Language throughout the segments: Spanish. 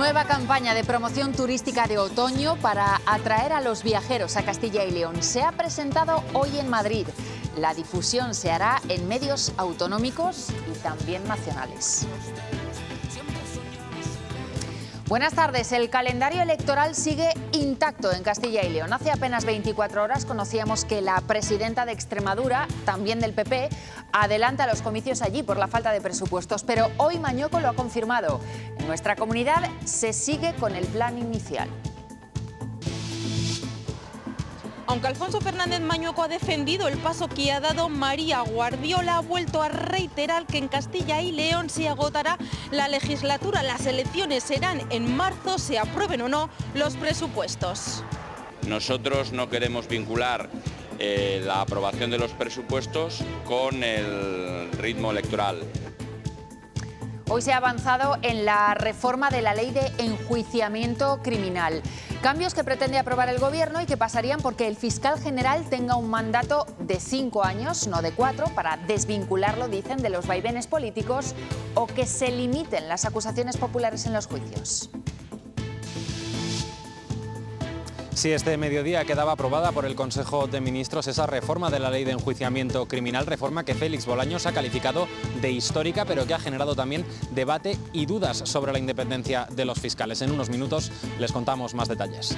Nueva campaña de promoción turística de otoño para atraer a los viajeros a Castilla y León. Se ha presentado hoy en Madrid. La difusión se hará en medios autonómicos y también nacionales. Buenas tardes. El calendario electoral sigue intacto en Castilla y León. Hace apenas 24 horas conocíamos que la presidenta de Extremadura, también del PP, adelanta los comicios allí por la falta de presupuestos. Pero hoy Mañueco lo ha confirmado. En nuestra comunidad se sigue con el plan inicial. Aunque Alfonso Fernández Mañueco ha defendido el paso que ha dado, María Guardiola ha vuelto a reiterar que en Castilla y León se agotará la legislatura. Las elecciones serán en marzo, se aprueben o no los presupuestos. Nosotros no queremos vincular la aprobación de los presupuestos con el ritmo electoral. Hoy se ha avanzado en la reforma de la ley de enjuiciamiento criminal. Cambios que pretende aprobar el Gobierno y que pasarían porque el fiscal general tenga un mandato de 5 años, no de 4, para desvincularlo, dicen, de los vaivenes políticos, o que se limiten las acusaciones populares en los juicios. Sí, este mediodía quedaba aprobada por el Consejo de Ministros esa reforma de la ley de enjuiciamiento criminal, reforma que Félix Bolaños ha calificado de histórica, pero que ha generado también debate y dudas sobre la independencia de los fiscales. En unos minutos les contamos más detalles.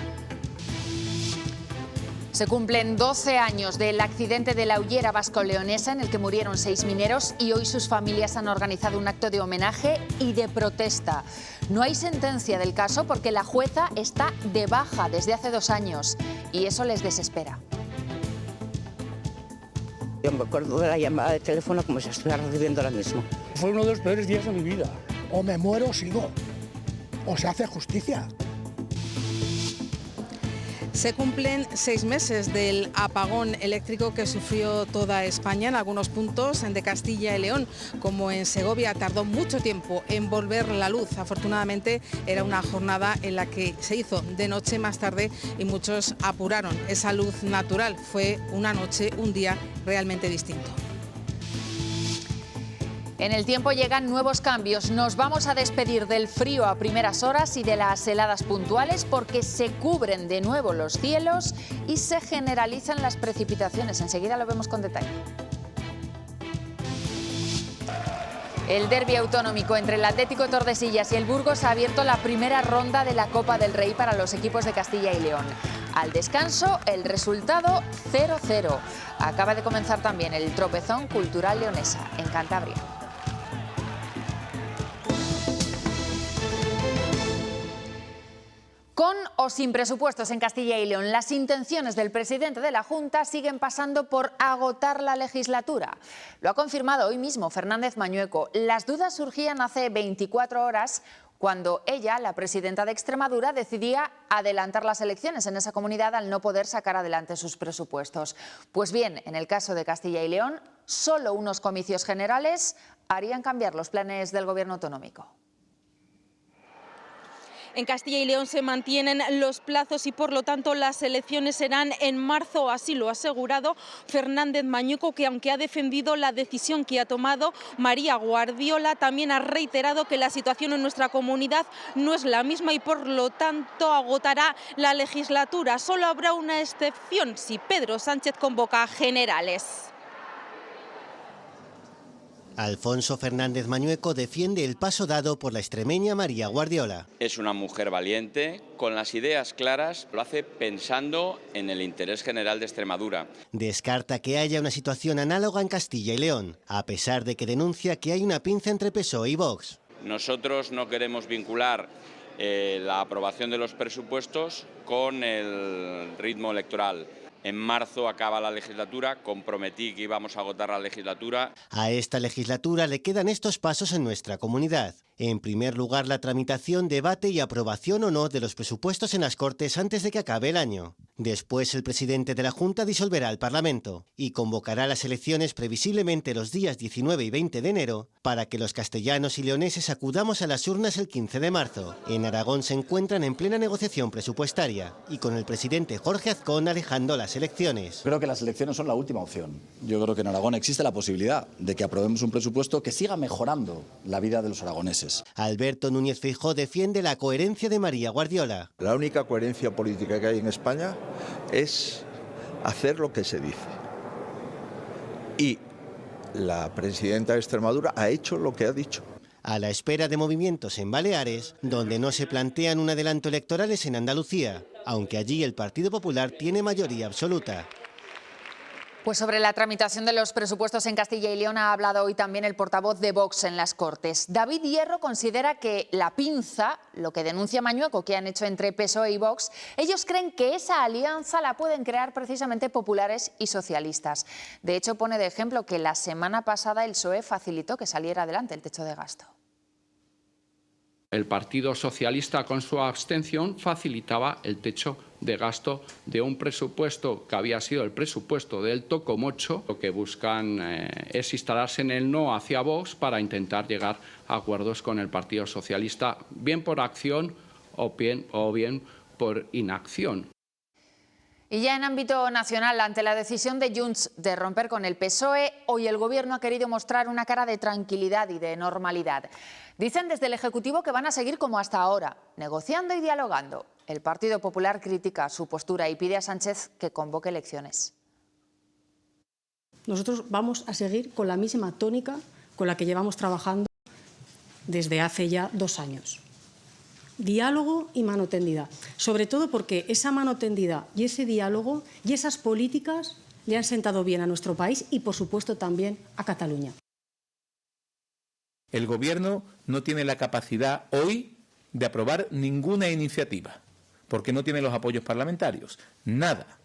Se cumplen 12 años del accidente de la Hullera vasco-leonesa en el que murieron 6 mineros y hoy sus familias han organizado un acto de homenaje y de protesta. No hay sentencia del caso porque la jueza está de baja desde hace 2 años y eso les desespera. Yo me acuerdo de la llamada de teléfono como si estuviera recibiendo ahora mismo. Fue uno de los peores días de mi vida. O me muero o sigo. O se hace justicia. Se cumplen 6 meses del apagón eléctrico que sufrió toda España. En algunos puntos de Castilla y León, como en Segovia, tardó mucho tiempo en volver la luz. Afortunadamente era una jornada en la que se hizo de noche más tarde y muchos apuraron esa luz natural. Fue una noche, un día realmente distinto. En el tiempo llegan nuevos cambios. Nos vamos a despedir del frío a primeras horas y de las heladas puntuales porque se cubren de nuevo los cielos y se generalizan las precipitaciones. Enseguida lo vemos con detalle. El derbi autonómico entre el Atlético Tordesillas y el Burgos ha abierto la primera ronda de la Copa del Rey para los equipos de Castilla y León. Al descanso, el resultado 0-0. Acaba de comenzar también el tropezón cultural leonesa en Cantabria. Con o sin presupuestos en Castilla y León, las intenciones del presidente de la Junta siguen pasando por agotar la legislatura. Lo ha confirmado hoy mismo Fernández Mañueco. Las dudas surgían hace 24 horas cuando ella, la presidenta de Extremadura, decidía adelantar las elecciones en esa comunidad al no poder sacar adelante sus presupuestos. Pues bien, en el caso de Castilla y León, solo unos comicios generales harían cambiar los planes del Gobierno autonómico. En Castilla y León se mantienen los plazos y por lo tanto las elecciones serán en marzo, así lo ha asegurado Fernández Mañueco, que aunque ha defendido la decisión que ha tomado María Guardiola, también ha reiterado que la situación en nuestra comunidad no es la misma y por lo tanto agotará la legislatura. Solo habrá una excepción si Pedro Sánchez convoca generales. Alfonso Fernández Mañueco defiende el paso dado por la extremeña María Guardiola. Es una mujer valiente, con las ideas claras, lo hace pensando en el interés general de Extremadura. Descarta que haya una situación análoga en Castilla y León, a pesar de que denuncia que hay una pinza entre PSOE y Vox. Nosotros no queremos vincular la aprobación de los presupuestos con el ritmo electoral. En marzo acaba la legislatura, comprometí que íbamos a agotar la legislatura. A esta legislatura le quedan estos pasos en nuestra comunidad. En primer lugar, la tramitación, debate y aprobación o no de los presupuestos en las Cortes antes de que acabe el año. Después, el presidente de la Junta disolverá el Parlamento y convocará las elecciones previsiblemente los días 19 y 20 de enero para que los castellanos y leoneses acudamos a las urnas el 15 de marzo. En Aragón se encuentran en plena negociación presupuestaria y con el presidente Jorge Azcón alejando las elecciones. Creo que las elecciones son la última opción. Yo creo que en Aragón existe la posibilidad de que aprobemos un presupuesto que siga mejorando la vida de los aragoneses. meses. Alberto Núñez Feijóo defiende la coherencia de María Guardiola. La única coherencia política que hay en España es hacer lo que se dice. Y la presidenta de Extremadura ha hecho lo que ha dicho. A la espera de movimientos en Baleares, donde no se plantean un adelanto electoral es en Andalucía, aunque allí el Partido Popular tiene mayoría absoluta. Pues sobre la tramitación de los presupuestos en Castilla y León ha hablado hoy también el portavoz de Vox en las Cortes. David Hierro considera que la pinza, lo que denuncia Mañueco que han hecho entre PSOE y Vox, ellos creen que esa alianza la pueden crear precisamente populares y socialistas. De hecho, pone de ejemplo que la semana pasada el PSOE facilitó que saliera adelante el techo de gasto. El Partido Socialista, con su abstención, facilitaba el techo de gasto de un presupuesto que había sido el presupuesto del tocomocho. Lo que buscan es instalarse en el no hacia Vox para intentar llegar a acuerdos con el Partido Socialista, bien por acción o bien por inacción. Y ya en ámbito nacional, ante la decisión de Junts de romper con el PSOE, hoy el Gobierno ha querido mostrar una cara de tranquilidad y de normalidad. Dicen desde el Ejecutivo que van a seguir como hasta ahora, negociando y dialogando. El Partido Popular critica su postura y pide a Sánchez que convoque elecciones. Nosotros vamos a seguir con la misma tónica con la que llevamos trabajando desde hace ya 2 años. Diálogo y mano tendida, sobre todo porque esa mano tendida y ese diálogo y esas políticas le han sentado bien a nuestro país y, por supuesto, también a Cataluña. El Gobierno no tiene la capacidad hoy de aprobar ninguna iniciativa, porque no tiene los apoyos parlamentarios, nada.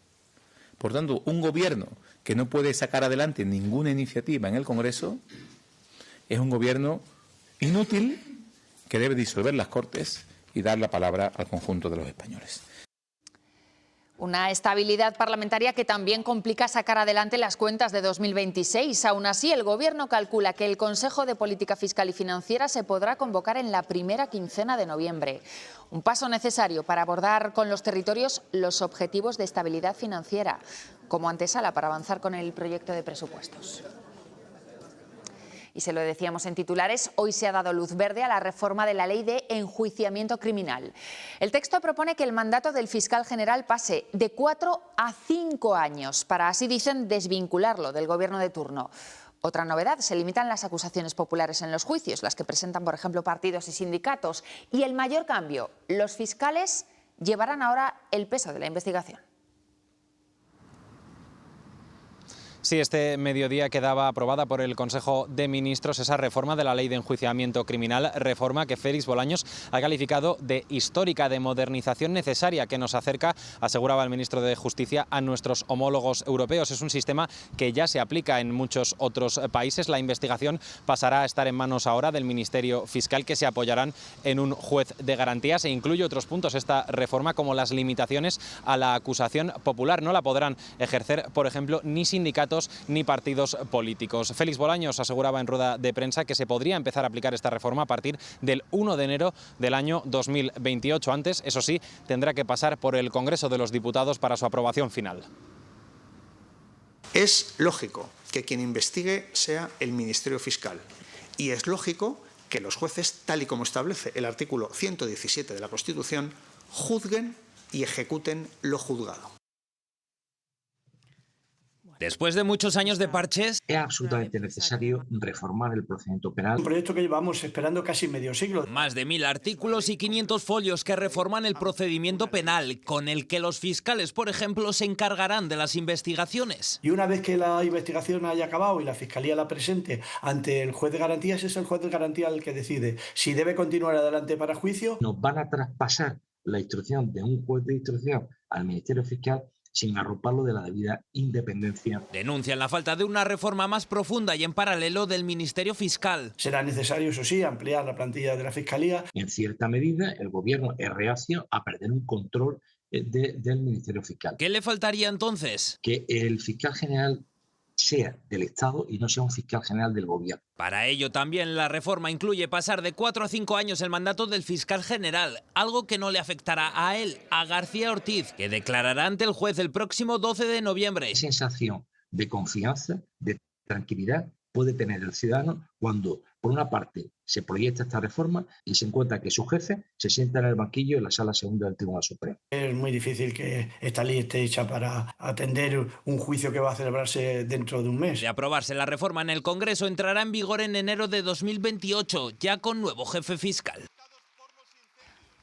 Por tanto, un Gobierno que no puede sacar adelante ninguna iniciativa en el Congreso es un Gobierno inútil que debe disolver las Cortes y dar la palabra al conjunto de los españoles. Una estabilidad parlamentaria que también complica sacar adelante las cuentas de 2026. Aún así, el Gobierno calcula que el Consejo de Política Fiscal y Financiera se podrá convocar en la primera quincena de noviembre. Un paso necesario para abordar con los territorios los objetivos de estabilidad financiera, como antesala para avanzar con el proyecto de presupuestos. Y se lo decíamos en titulares, hoy se ha dado luz verde a la reforma de la ley de enjuiciamiento criminal. El texto propone que el mandato del fiscal general pase de 4 a 5 años, para así dicen desvincularlo del gobierno de turno. Otra novedad, se limitan las acusaciones populares en los juicios, las que presentan, por ejemplo, partidos y sindicatos. Y el mayor cambio, los fiscales llevarán ahora el peso de la investigación. Sí, este mediodía quedaba aprobada por el Consejo de Ministros esa reforma de la Ley de Enjuiciamiento Criminal, reforma que Félix Bolaños ha calificado de histórica, de modernización necesaria, que nos acerca, aseguraba el ministro de Justicia, a nuestros homólogos europeos. Es un sistema que ya se aplica en muchos otros países. La investigación pasará a estar en manos ahora del Ministerio Fiscal, que se apoyarán en un juez de garantías, e incluye otros puntos esta reforma, como las limitaciones a la acusación popular. No la podrán ejercer, por ejemplo, ni sindicatos ni partidos políticos. Félix Bolaños aseguraba en rueda de prensa que se podría empezar a aplicar esta reforma a partir del 1 de enero del año 2028. Antes, eso sí, tendrá que pasar por el Congreso de los Diputados para su aprobación final. Es lógico que quien investigue sea el Ministerio Fiscal y es lógico que los jueces, tal y como establece el artículo 117 de la Constitución, juzguen y ejecuten lo juzgado. Después de muchos años de parches, es absolutamente necesario reformar el procedimiento penal. Un proyecto que llevamos esperando casi medio siglo. Más de 1000 artículos y 500 folios que reforman el procedimiento penal, con el que los fiscales, por ejemplo, se encargarán de las investigaciones. Y una vez que la investigación haya acabado y la Fiscalía la presente ante el juez de garantías, es el juez de garantía el que decide si debe continuar adelante para juicio. Nos van a traspasar la instrucción de un juez de instrucción al Ministerio Fiscal sin arroparlo de la debida independencia. Denuncian la falta de una reforma más profunda y en paralelo del Ministerio Fiscal. Será necesario, eso sí, ampliar la plantilla de la Fiscalía. En cierta medida, el Gobierno es reacio a perder un control del Ministerio Fiscal. ¿Qué le faltaría entonces? Que el fiscal general sea del Estado y no sea un fiscal general del Gobierno. Para ello también la reforma incluye pasar de 4 a 5 años el mandato del fiscal general, algo que no le afectará a él, a García Ortiz, que declarará ante el juez el próximo 12 de noviembre. Sensación de confianza, de tranquilidad puede tener el ciudadano cuando, por una parte, se proyecta esta reforma y se encuentra que su jefe se sienta en el banquillo en la Sala Segunda del Tribunal Supremo. Es muy difícil que esta ley esté hecha para atender un juicio que va a celebrarse dentro de un mes. De aprobarse la reforma en el Congreso, entrará en vigor en enero de 2028, ya con nuevo jefe fiscal.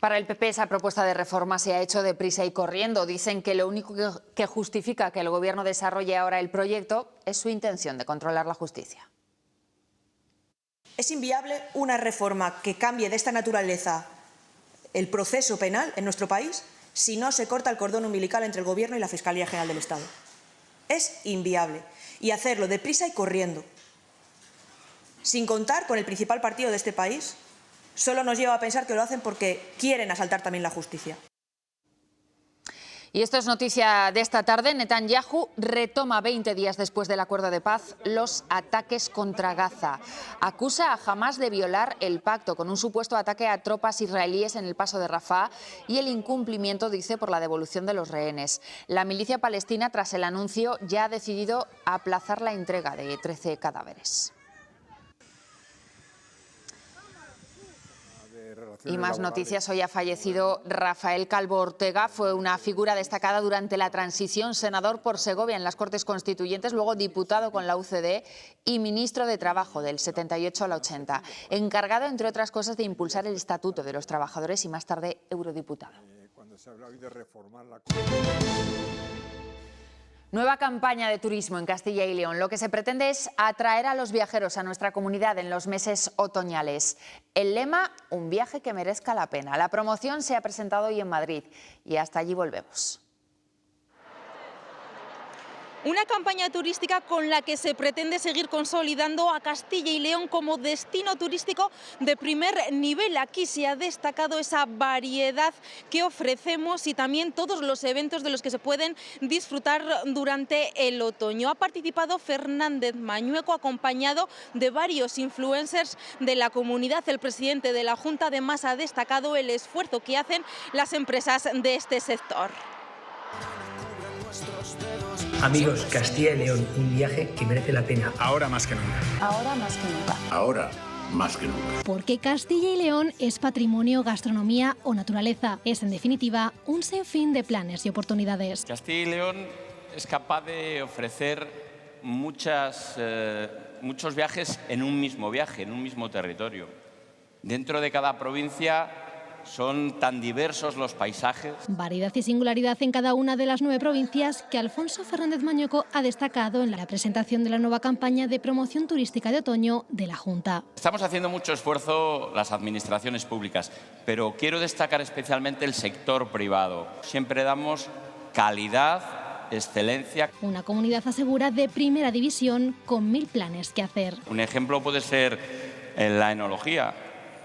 Para el PP esa propuesta de reforma se ha hecho deprisa y corriendo. Dicen que lo único que justifica que el Gobierno desarrolle ahora el proyecto es su intención de controlar la justicia. Es inviable una reforma que cambie de esta naturaleza el proceso penal en nuestro país si no se corta el cordón umbilical entre el Gobierno y la Fiscalía General del Estado. Es inviable. Y hacerlo deprisa y corriendo, sin contar con el principal partido de este país, solo nos lleva a pensar que lo hacen porque quieren asaltar también la justicia. Y esto es noticia de esta tarde. Netanyahu retoma 20 días después del acuerdo de paz los ataques contra Gaza. Acusa a Hamás de violar el pacto con un supuesto ataque a tropas israelíes en el paso de Rafah y el incumplimiento, dice, por la devolución de los rehenes. La milicia palestina, tras el anuncio, ya ha decidido aplazar la entrega de 13 cadáveres. Y más noticias. Hoy ha fallecido Rafael Calvo Ortega. Fue una figura destacada durante la transición, senador por Segovia en las Cortes Constituyentes, luego diputado con la UCD y ministro de Trabajo del 78 al 80. Encargado, entre otras cosas, de impulsar el Estatuto de los Trabajadores y más tarde eurodiputado. Cuando se habla hoy de reformar la... Nueva campaña de turismo en Castilla y León. Lo que se pretende es atraer a los viajeros a nuestra comunidad en los meses otoñales. El lema, un viaje que merezca la pena. La promoción se ha presentado hoy en Madrid y hasta allí volvemos. Una campaña turística con la que se pretende seguir consolidando a Castilla y León como destino turístico de primer nivel. Aquí se ha destacado esa variedad que ofrecemos y también todos los eventos de los que se pueden disfrutar durante el otoño. Ha participado Fernández Mañueco, acompañado de varios influencers de la comunidad. El presidente de la Junta además ha destacado el esfuerzo que hacen las empresas de este sector. Amigos, Castilla y León, un viaje que merece la pena. Ahora más que nunca. Ahora más que nunca. Ahora más que nunca. Porque Castilla y León es patrimonio, gastronomía o naturaleza. Es, en definitiva, un sinfín de planes y oportunidades. Castilla y León es capaz de ofrecer muchos viajes en un mismo viaje, en un mismo territorio. Dentro de cada provincia son tan diversos los paisajes. Variedad y singularidad en cada una de las 9 provincias que Alfonso Fernández Mañueco ha destacado en la presentación de la nueva campaña de promoción turística de otoño de la Junta. Estamos haciendo mucho esfuerzo las administraciones públicas, pero quiero destacar especialmente el sector privado. Siempre damos calidad, excelencia. Una comunidad, asegura, de primera división con 1000 planes que hacer. Un ejemplo puede ser en la enología.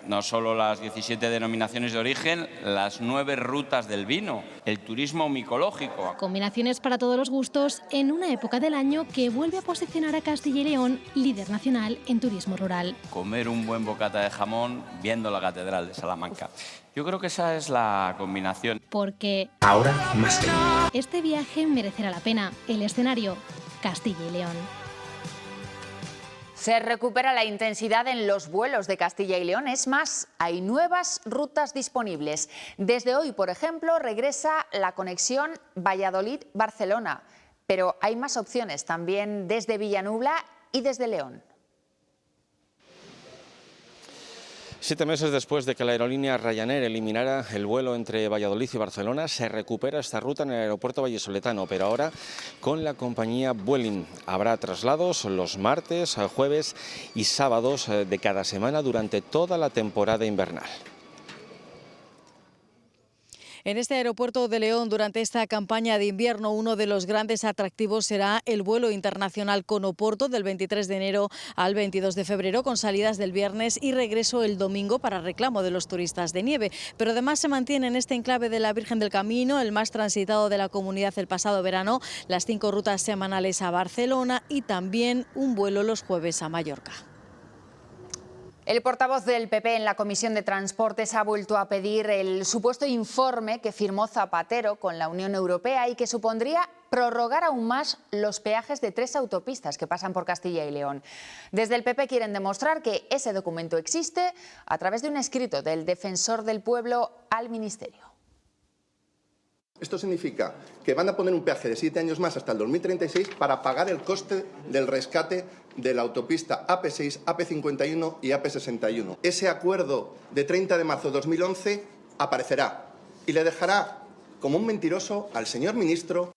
No solo las 17 denominaciones de origen, las 9 rutas del vino, el turismo micológico. Combinaciones para todos los gustos en una época del año que vuelve a posicionar a Castilla y León líder nacional en turismo rural. Comer un buen bocata de jamón viendo la Catedral de Salamanca. Yo creo que esa es la combinación. Porque ahora más que nunca, este viaje merecerá la pena. El escenario, Castilla y León. Se recupera la intensidad en los vuelos de Castilla y León. Es más, hay nuevas rutas disponibles. Desde hoy, por ejemplo, regresa la conexión Valladolid-Barcelona. Pero hay más opciones también desde Villanubla y desde León. 7 meses después de que la aerolínea Ryanair eliminara el vuelo entre Valladolid y Barcelona, se recupera esta ruta en el aeropuerto vallisoletano, pero ahora con la compañía Vueling. Habrá traslados los martes, jueves y sábados de cada semana durante toda la temporada invernal. En este aeropuerto de León, durante esta campaña de invierno, uno de los grandes atractivos será el vuelo internacional con Oporto del 23 de enero al 22 de febrero, con salidas del viernes y regreso el domingo para reclamo de los turistas de nieve. Pero además se mantiene en este enclave de la Virgen del Camino, el más transitado de la comunidad el pasado verano, las 5 rutas semanales a Barcelona y también un vuelo los jueves a Mallorca. El portavoz del PP en la Comisión de Transportes ha vuelto a pedir el supuesto informe que firmó Zapatero con la Unión Europea y que supondría prorrogar aún más los peajes de 3 autopistas que pasan por Castilla y León. Desde el PP quieren demostrar que ese documento existe a través de un escrito del defensor del pueblo al Ministerio. Esto significa que van a poner un peaje de 7 años más hasta el 2036 para pagar el coste del rescate de la autopista AP6, AP51 y AP61. Ese acuerdo de 30 de marzo de 2011 aparecerá y le dejará como un mentiroso al señor ministro.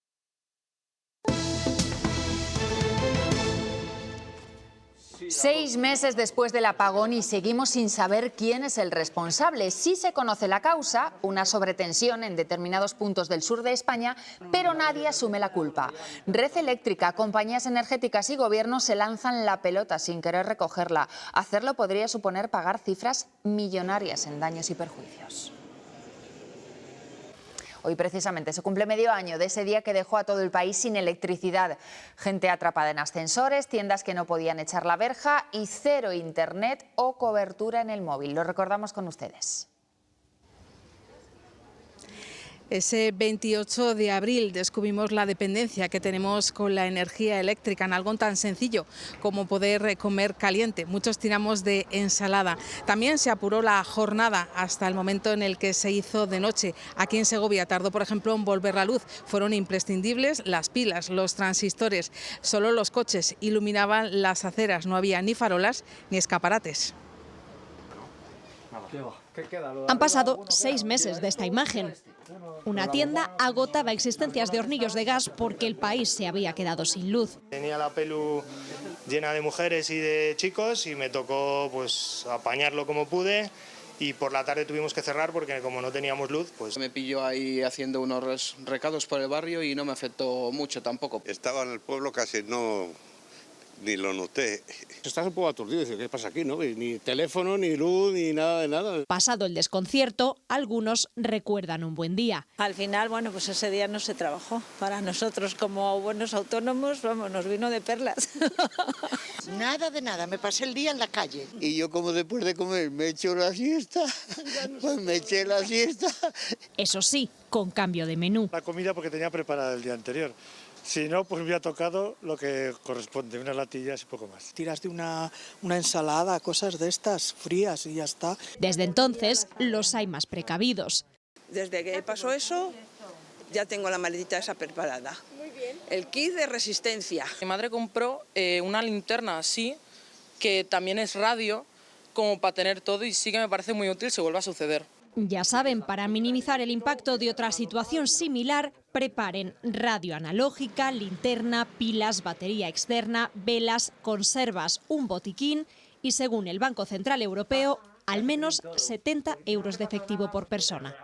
Seis meses después del apagón y seguimos sin saber quién es el responsable. Sí se conoce la causa, una sobretensión en determinados puntos del sur de España, pero nadie asume la culpa. Red Eléctrica, compañías energéticas y gobiernos se lanzan la pelota sin querer recogerla. Hacerlo podría suponer pagar cifras millonarias en daños y perjuicios. Hoy precisamente se cumple medio año de ese día que dejó a todo el país sin electricidad. Gente atrapada en ascensores, tiendas que no podían echar la verja y cero internet o cobertura en el móvil. Lo recordamos con ustedes. Ese 28 de abril descubrimos la dependencia que tenemos con la energía eléctrica en algo tan sencillo como poder comer caliente. Muchos tiramos de ensalada. También se apuró la jornada hasta el momento en el que se hizo de noche. Aquí en Segovia tardó, por ejemplo, en volver la luz. Fueron imprescindibles las pilas, los transistores. Solo los coches iluminaban las aceras. No había ni farolas ni escaparates. Han pasado 6 meses de esta imagen. Una tienda agotaba existencias de hornillos de gas porque el país se había quedado sin luz. Tenía la pelu llena de mujeres y de chicos y me tocó pues apañarlo como pude y por la tarde tuvimos que cerrar porque como no teníamos luz, pues... Me pilló ahí haciendo unos recados por el barrio y no me afectó mucho tampoco. Estaba en el pueblo casi ni lo noté. Estás un poco aturdido, dices, ¿qué pasa aquí? ¿No? Ni teléfono, ni luz, ni nada de nada. Pasado el desconcierto, algunos recuerdan un buen día. Al final, bueno, pues ese día no se trabajó. Para nosotros como buenos autónomos, vamos, nos vino de perlas. Nada de nada, me pasé el día en la calle. Y yo como después de comer me echo la siesta, pues me eché la siesta. Eso sí, con cambio de menú. La comida porque tenía preparada el día anterior. Si no, pues me ha tocado lo que corresponde, unas latillas y poco más. Tiras de una ensalada, cosas de estas, frías y ya está. Desde entonces, los hay más precavidos. Desde que pasó eso, ya tengo la maletita esa preparada. Muy bien. El kit de resistencia. Mi madre compró una linterna así, que también es radio, como para tener todo y sí que me parece muy útil si vuelve a suceder. Ya saben, para minimizar el impacto de otra situación similar, preparen radio analógica, linterna, pilas, batería externa, velas, conservas, un botiquín y, según el Banco Central Europeo, al menos 70 euros de efectivo por persona.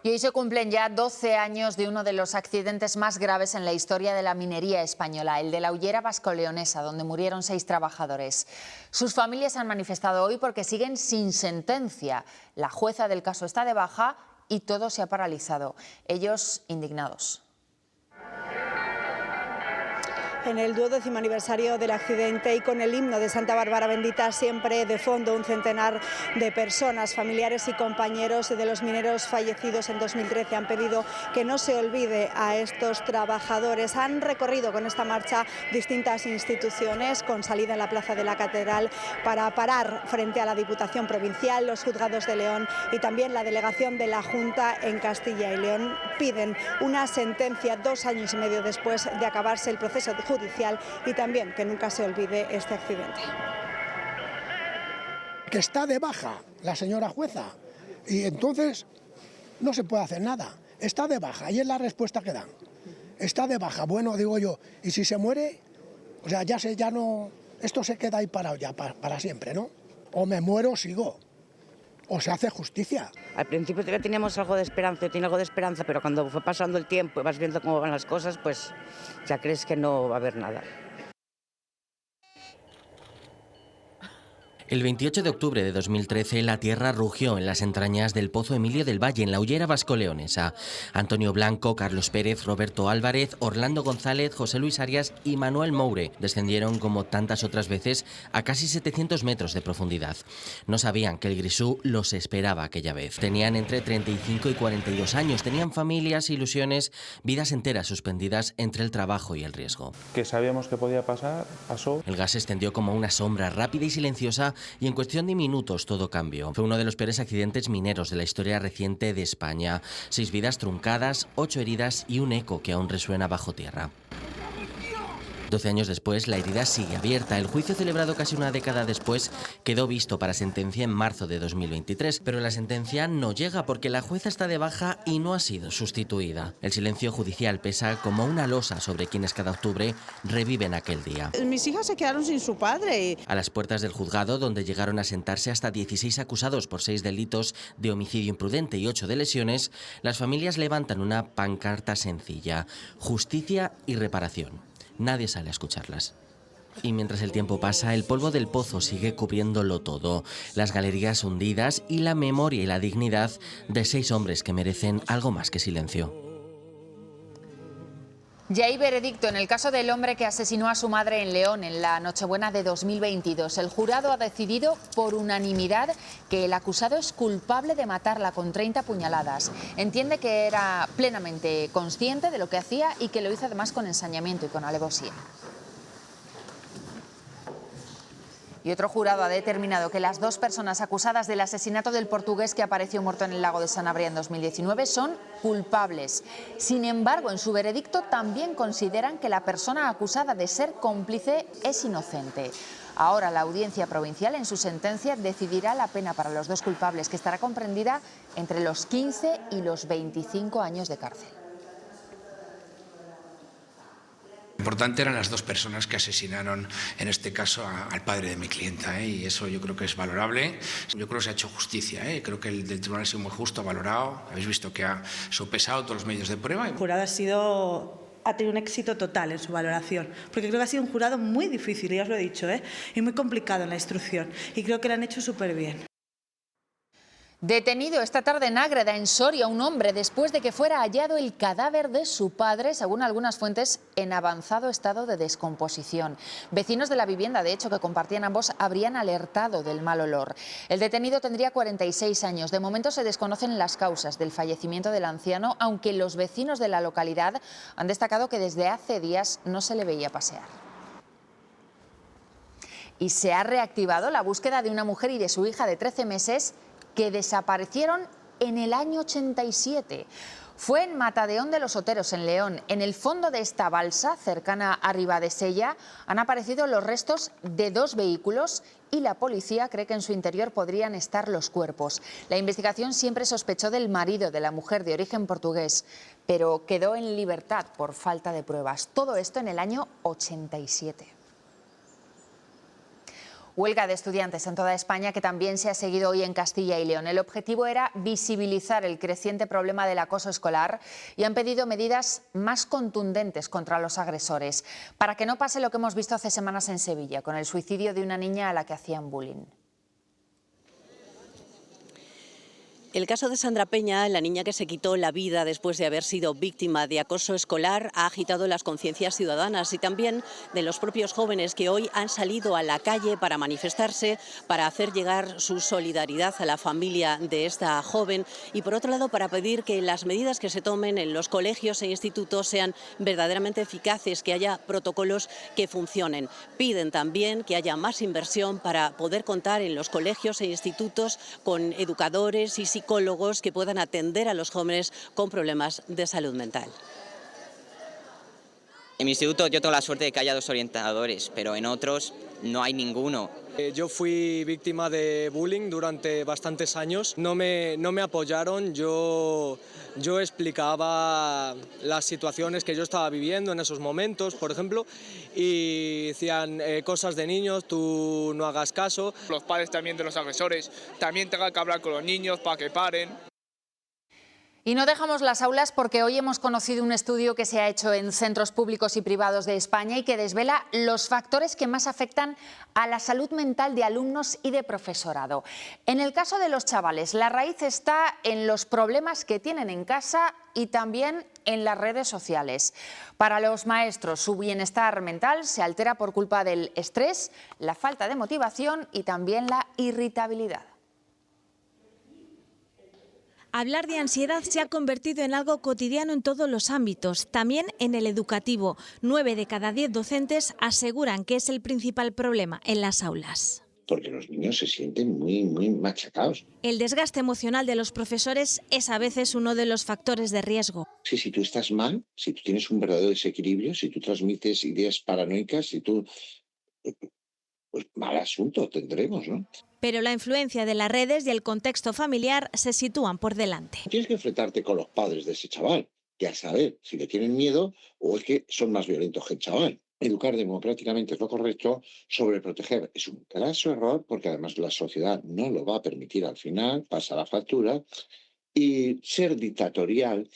Y hoy se cumplen ya 12 años de uno de los accidentes más graves en la historia de la minería española, el de la Hullera Vasco-Leonesa, donde murieron 6 trabajadores. Sus familias han manifestado hoy porque siguen sin sentencia. La jueza del caso está de baja y todo se ha paralizado. Ellos indignados. En el 12º aniversario del accidente y con el himno de Santa Bárbara Bendita siempre de fondo, un centenar de personas, familiares y compañeros de los mineros fallecidos en 2013 han pedido que no se olvide a estos trabajadores. Han recorrido con esta marcha distintas instituciones con salida en la Plaza de la Catedral para parar frente a la Diputación Provincial, los juzgados de León y también la delegación de la Junta en Castilla y León. Piden una sentencia 2 años y medio después de acabarse el proceso judicial y también que nunca se olvide este accidente. Que está de baja la señora jueza y entonces no se puede hacer nada. Está de baja y es la respuesta que dan. Está de baja, bueno, digo yo, y si se muere, o sea, ya no, esto se queda ahí parado ya para siempre, ¿no? O me muero o sigo. O se hace justicia. Al principio teníamos algo de esperanza, yo tenía algo de esperanza, pero cuando fue pasando el tiempo y vas viendo cómo van las cosas, pues ya crees que no va a haber nada. El 28 de octubre de 2013 la tierra rugió en las entrañas del Pozo Emilio del Valle, en la Hullera vasco-leonesa. Antonio Blanco, Carlos Pérez, Roberto Álvarez, Orlando González, José Luis Arias y Manuel Moure descendieron, como tantas otras veces, a casi 700 metros de profundidad. No sabían que el Grisú los esperaba aquella vez. Tenían entre 35 y 42 años, tenían familias, ilusiones, vidas enteras suspendidas entre el trabajo y el riesgo. Que sabíamos que podía pasar, pasó. El gas se extendió como una sombra rápida y silenciosa, y en cuestión de minutos todo cambió. Fue uno de los peores accidentes mineros de la historia reciente de España. 6 vidas truncadas, 8 heridas y un eco que aún resuena bajo tierra. 12 años después, la herida sigue abierta. El juicio, celebrado casi una década después, quedó visto para sentencia en marzo de 2023. Pero la sentencia no llega porque la jueza está de baja y no ha sido sustituida. El silencio judicial pesa como una losa sobre quienes cada octubre reviven aquel día. Mis hijas se quedaron sin su padre. A las puertas del juzgado, donde llegaron a sentarse hasta 16 acusados por 6 delitos de homicidio imprudente y 8 de lesiones, las familias levantan una pancarta sencilla: justicia y reparación. Nadie sale a escucharlas. Y mientras el tiempo pasa, el polvo del pozo sigue cubriéndolo todo. Las galerías hundidas y la memoria y la dignidad de 6 hombres que merecen algo más que silencio. Ya hay veredicto en el caso del hombre que asesinó a su madre en León en la Nochebuena de 2022. El jurado ha decidido por unanimidad que el acusado es culpable de matarla con 30 puñaladas. Entiende que era plenamente consciente de lo que hacía y que lo hizo además con ensañamiento y con alevosía. Y otro jurado ha determinado que las 2 personas acusadas del asesinato del portugués que apareció muerto en el lago de Sanabria en 2019 son culpables. Sin embargo, en su veredicto también consideran que la persona acusada de ser cómplice es inocente. Ahora la Audiencia Provincial en su sentencia decidirá la pena para los 2 culpables, que estará comprendida entre los 15 y los 25 años de cárcel. Lo importante eran las 2 personas que asesinaron, en este caso, al padre de mi clienta, y eso yo creo que es valorable. Yo creo que se ha hecho justicia, creo que el tribunal ha sido muy justo, ha valorado. Habéis visto que ha sopesado todos los medios de prueba. El jurado ha tenido un éxito total en su valoración, porque creo que ha sido un jurado muy difícil, ya os lo he dicho, y muy complicado en la instrucción, y creo que lo han hecho súper bien. Detenido esta tarde en Ágreda, en Soria, un hombre después de que fuera hallado el cadáver de su padre, según algunas fuentes, en avanzado estado de descomposición. Vecinos de la vivienda, de hecho, que compartían ambos, habrían alertado del mal olor. El detenido tendría 46 años. De momento se desconocen las causas del fallecimiento del anciano, aunque los vecinos de la localidad han destacado que desde hace días no se le veía pasear. Y se ha reactivado la búsqueda de una mujer y de su hija de 13 meses que desaparecieron en el año 87. Fue en Matadeón de los Oteros, en León. En el fondo de esta balsa, cercana a Ribadesella, han aparecido los restos de 2 vehículos y la policía cree que en su interior podrían estar los cuerpos. La investigación siempre sospechó del marido de la mujer de origen portugués, pero quedó en libertad por falta de pruebas. Todo esto en el año 87. Huelga de estudiantes en toda España, que también se ha seguido hoy en Castilla y León. El objetivo era visibilizar el creciente problema del acoso escolar y han pedido medidas más contundentes contra los agresores, para que no pase lo que hemos visto hace semanas en Sevilla, con el suicidio de una niña a la que hacían bullying. El caso de Sandra Peña, la niña que se quitó la vida después de haber sido víctima de acoso escolar, ha agitado las conciencias ciudadanas y también de los propios jóvenes que hoy han salido a la calle para manifestarse, para hacer llegar su solidaridad a la familia de esta joven y, por otro lado, para pedir que las medidas que se tomen en los colegios e institutos sean verdaderamente eficaces, que haya protocolos que funcionen. Piden también que haya más inversión para poder contar en los colegios e institutos con educadores y psicólogos que puedan atender a los jóvenes con problemas de salud mental. En mi instituto yo tengo la suerte de que haya 2 orientadores, pero en otros no hay ninguno. Yo fui víctima de bullying durante bastantes años, no me apoyaron, yo explicaba las situaciones que yo estaba viviendo en esos momentos, por ejemplo, y decían cosas de niños, tú no hagas caso. Los padres también de los agresores también tengan que hablar con los niños para que paren. Y no dejamos las aulas porque hoy hemos conocido un estudio que se ha hecho en centros públicos y privados de España y que desvela los factores que más afectan a la salud mental de alumnos y de profesorado. En el caso de los chavales, la raíz está en los problemas que tienen en casa y también en las redes sociales. Para los maestros, su bienestar mental se altera por culpa del estrés, la falta de motivación y también la irritabilidad. Hablar de ansiedad se ha convertido en algo cotidiano en todos los ámbitos, también en el educativo. 9 de cada 10 docentes aseguran que es el principal problema en las aulas. Porque los niños se sienten muy machacados. El desgaste emocional de los profesores es a veces uno de los factores de riesgo. Si tú estás mal, si tú tienes un verdadero desequilibrio, si tú transmites ideas paranoicas, si tú... pues mal asunto tendremos, ¿no? Pero la influencia de las redes y el contexto familiar se sitúan por delante. Tienes que enfrentarte con los padres de ese chaval, y a saber si le tienen miedo o es que son más violentos que el chaval. Educar democráticamente es lo correcto, sobreproteger es un graso error porque además la sociedad no lo va a permitir al final, pasa la factura, y ser dictatorial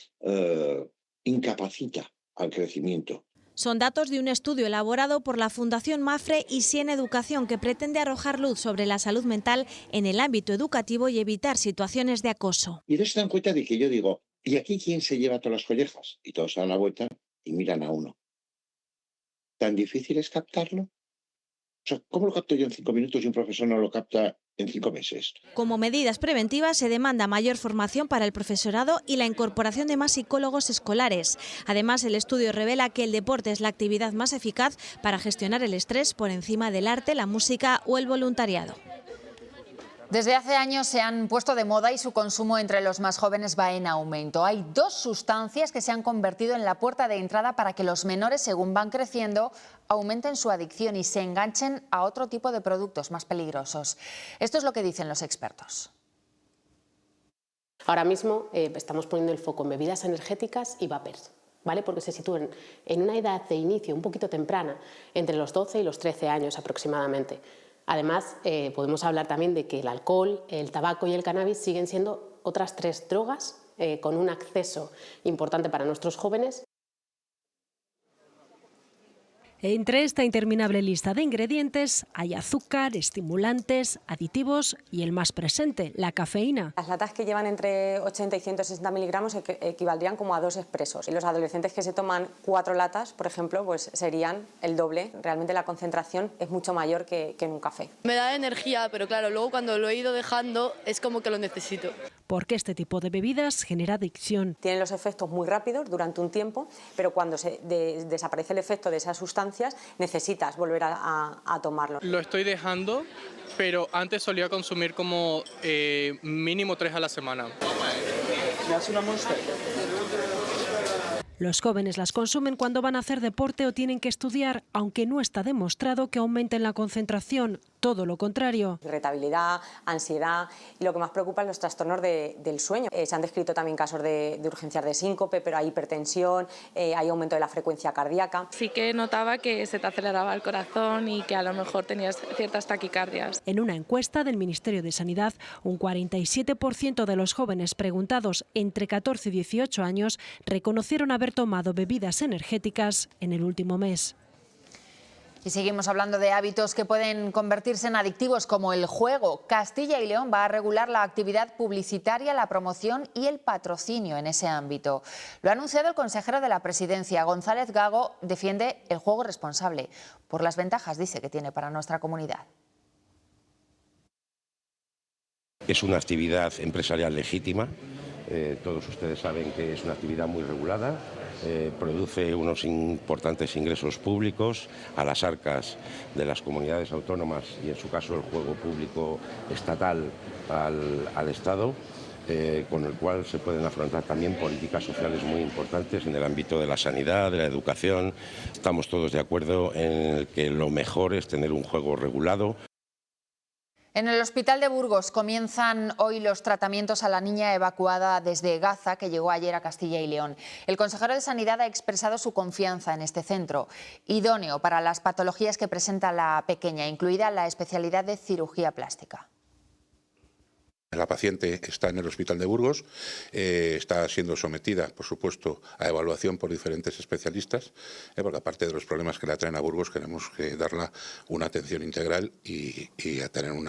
incapacita al crecimiento. Son datos de un estudio elaborado por la Fundación Mafre y Sien Educación que pretende arrojar luz sobre la salud mental en el ámbito educativo y evitar situaciones de acoso. Y ellos se dan cuenta de que yo digo, ¿y aquí quién se lleva todas las collejas? Y todos se dan la vuelta y miran a uno. ¿Tan difícil es captarlo? O sea, ¿cómo lo capto yo en 5 minutos y un profesor no lo capta en 5 meses? Como medidas preventivas se demanda mayor formación para el profesorado y la incorporación de más psicólogos escolares. Además, el estudio revela que el deporte es la actividad más eficaz para gestionar el estrés por encima del arte, la música o el voluntariado. Desde hace años se han puesto de moda y su consumo entre los más jóvenes va en aumento. Hay 2 sustancias que se han convertido en la puerta de entrada para que los menores, según van creciendo, aumenten su adicción y se enganchen a otro tipo de productos más peligrosos. Esto es lo que dicen los expertos. Ahora mismo estamos poniendo el foco en bebidas energéticas y vapers, ¿vale? Porque se sitúan en una edad de inicio un poquito temprana, entre los 12 y los 13 años aproximadamente. Además, podemos hablar también de que el alcohol, el tabaco y el cannabis siguen siendo otras 3 drogas con un acceso importante para nuestros jóvenes. Entre esta interminable lista de ingredientes hay azúcar, estimulantes, aditivos y el más presente, la cafeína. Las latas que llevan entre 80 y 160 miligramos equivaldrían como a 2 expresos. Y los adolescentes que se toman 4 latas, por ejemplo, pues serían el doble. Realmente la concentración es mucho mayor que en un café. Me da energía, pero claro, luego cuando lo he ido dejando es como que lo necesito. Porque este tipo de bebidas genera adicción. Tienen los efectos muy rápidos durante un tiempo, pero cuando desaparece el efecto de esas sustancias, necesitas volver a tomarlo. Lo estoy dejando, pero antes solía consumir como mínimo 3 a la semana. ¿Me das una Monster? Los jóvenes las consumen cuando van a hacer deporte o tienen que estudiar, aunque no está demostrado que aumenten la concentración, todo lo contrario. Irritabilidad, ansiedad y lo que más preocupa es los trastornos del sueño. Se han descrito también casos de urgencias de síncope, pero hay hipertensión, hay aumento de la frecuencia cardíaca. Sí que notaba que se te aceleraba el corazón y que a lo mejor tenías ciertas taquicardias. En una encuesta del Ministerio de Sanidad, un 47% de los jóvenes preguntados entre 14 y 18 años reconocieron haber tomado bebidas energéticas en el último mes. Y seguimos hablando de hábitos que pueden convertirse en adictivos como el juego. Castilla y León va a regular la actividad publicitaria, la promoción y el patrocinio en ese ámbito. Lo ha anunciado el consejero de la Presidencia. González Gago defiende el juego responsable por las ventajas, dice, que tiene para nuestra comunidad. Es una actividad empresarial legítima. Todos ustedes saben que es una actividad muy regulada. Produce unos importantes ingresos públicos a las arcas de las comunidades autónomas y en su caso el juego público estatal al Estado, con el cual se pueden afrontar también políticas sociales muy importantes en el ámbito de la sanidad, de la educación. Estamos todos de acuerdo en que lo mejor es tener un juego regulado. En el Hospital de Burgos comienzan hoy los tratamientos a la niña evacuada desde Gaza, que llegó ayer a Castilla y León. El consejero de Sanidad ha expresado su confianza en este centro, idóneo para las patologías que presenta la pequeña, incluida la especialidad de cirugía plástica. La paciente está en el hospital de Burgos, está siendo sometida, por supuesto, a evaluación por diferentes especialistas, porque aparte de los problemas que la traen a Burgos, queremos darle una atención integral y a tener un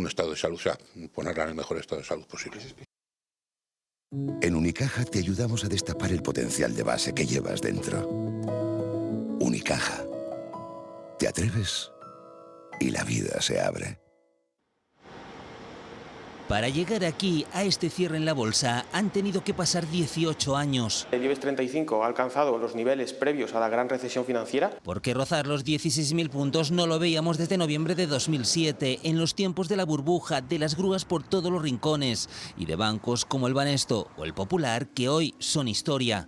estado de salud, o sea, ponerla en el mejor estado de salud posible. En Unicaja te ayudamos a destapar el potencial de base que llevas dentro. Unicaja. Te atreves y la vida se abre. Para llegar aquí, a este cierre en la bolsa, han tenido que pasar 18 años. El IBEX 35 ha alcanzado los niveles previos a la gran recesión financiera. Porque rozar los 16.000 puntos no lo veíamos desde noviembre de 2007, en los tiempos de la burbuja, de las grúas por todos los rincones y de bancos como el Banesto o el Popular, que hoy son historia.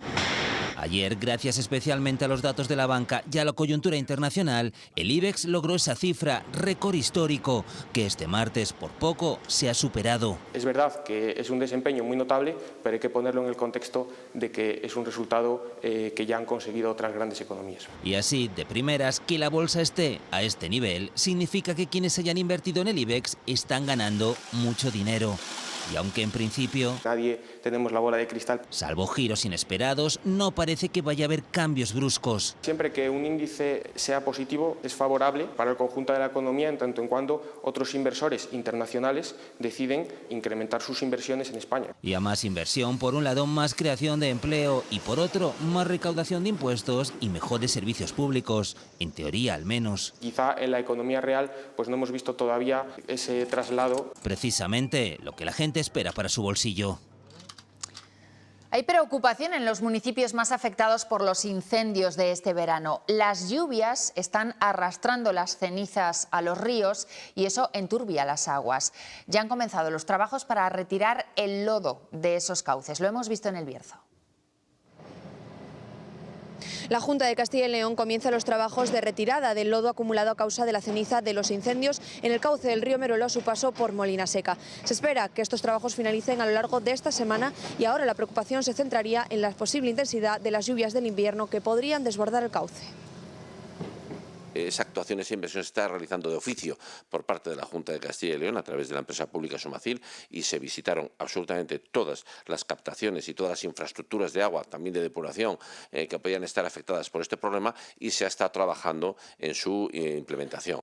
Ayer, gracias especialmente a los datos de la banca y a la coyuntura internacional, el IBEX logró esa cifra, récord histórico, que este martes por poco se ha superado. Es verdad que es un desempeño muy notable, pero hay que ponerlo en el contexto de que es un resultado que ya han conseguido otras grandes economías. Y así, de primeras, que la bolsa esté a este nivel, significa que quienes hayan invertido en el IBEX están ganando mucho dinero. Y aunque en principio nadie tenemos la bola de cristal, salvo giros inesperados, no parece que vaya a haber cambios bruscos. Siempre que un índice sea positivo es favorable para el conjunto de la economía en tanto en cuanto otros inversores internacionales deciden incrementar sus inversiones en España. Y a más inversión, por un lado más creación de empleo y por otro más recaudación de impuestos y mejores servicios públicos, en teoría al menos. Quizá en la economía real pues no hemos visto todavía ese traslado. Precisamente lo que la gente espera para su bolsillo. Hay preocupación en los municipios más afectados por los incendios de este verano. Las lluvias están arrastrando las cenizas a los ríos y eso enturbia las aguas. Ya han comenzado los trabajos para retirar el lodo de esos cauces. Lo hemos visto en El Bierzo. La Junta de Castilla y León comienza los trabajos de retirada del lodo acumulado a causa de la ceniza de los incendios en el cauce del río Meruelo a su paso por Molina Seca. Se espera que estos trabajos finalicen a lo largo de esta semana y ahora la preocupación se centraría en la posible intensidad de las lluvias del invierno que podrían desbordar el cauce. Esa actuación, esa inversión se está realizando de oficio por parte de la Junta de Castilla y León a través de la empresa pública Somacil y se visitaron absolutamente todas las captaciones y todas las infraestructuras de agua, también de depuración, que podían estar afectadas por este problema y se ha estado trabajando en su implementación.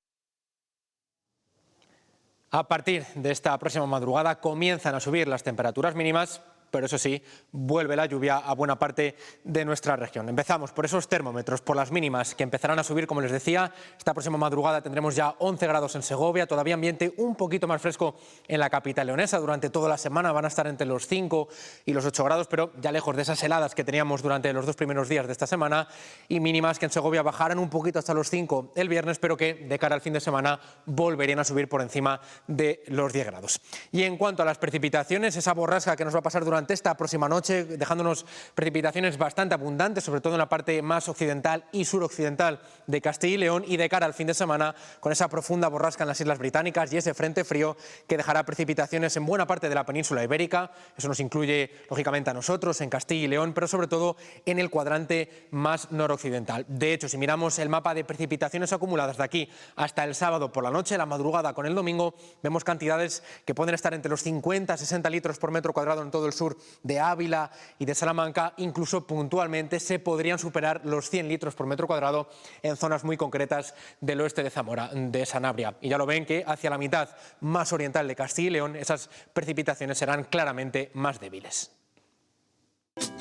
A partir de esta próxima madrugada comienzan a subir las temperaturas mínimas, pero eso sí, vuelve la lluvia a buena parte de nuestra región. Empezamos por esos termómetros, por las mínimas que empezarán a subir, como les decía. Esta próxima madrugada tendremos ya 11 grados en Segovia, todavía ambiente un poquito más fresco en la capital leonesa. Durante toda la semana van a estar entre los 5 y los 8 grados, pero ya lejos de esas heladas que teníamos durante los 2 primeros días de esta semana, y mínimas que en Segovia bajarán un poquito hasta los 5 el viernes, pero que de cara al fin de semana volverían a subir por encima de los 10 grados. Y en cuanto a las precipitaciones, esa borrasca que nos va a pasar durante esta próxima noche, dejándonos precipitaciones bastante abundantes, sobre todo en la parte más occidental y suroccidental de Castilla y León, y de cara al fin de semana con esa profunda borrasca en las Islas Británicas y ese frente frío que dejará precipitaciones en buena parte de la península ibérica. Eso nos incluye lógicamente a nosotros en Castilla y León, pero sobre todo en el cuadrante más noroccidental. De hecho, si miramos el mapa de precipitaciones acumuladas de aquí hasta el sábado por la noche, la madrugada con el domingo, vemos cantidades que pueden estar entre los 50 y 60 litros por metro cuadrado en todo el sur de Ávila y de Salamanca. Incluso puntualmente se podrían superar los 100 litros por metro cuadrado en zonas muy concretas del oeste de Zamora, de Sanabria. Y ya lo ven que hacia la mitad más oriental de Castilla y León esas precipitaciones serán claramente más débiles.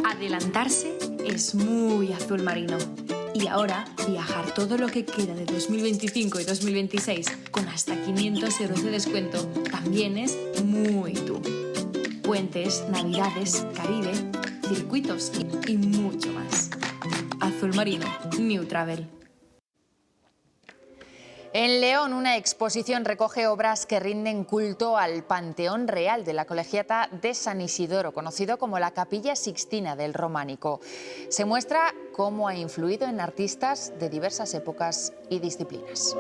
Adelantarse es muy azul marino. Y ahora, viajar todo lo que queda de 2025 y 2026 con hasta 500 euros de descuento también es muy tú. Puentes, navidades, Caribe, circuitos y mucho más. Azul marino, New Travel. En León, una exposición recoge obras que rinden culto al Panteón Real de la Colegiata de San Isidoro, conocido como la Capilla Sixtina del Románico. Se muestra cómo ha influido en artistas de diversas épocas y disciplinas.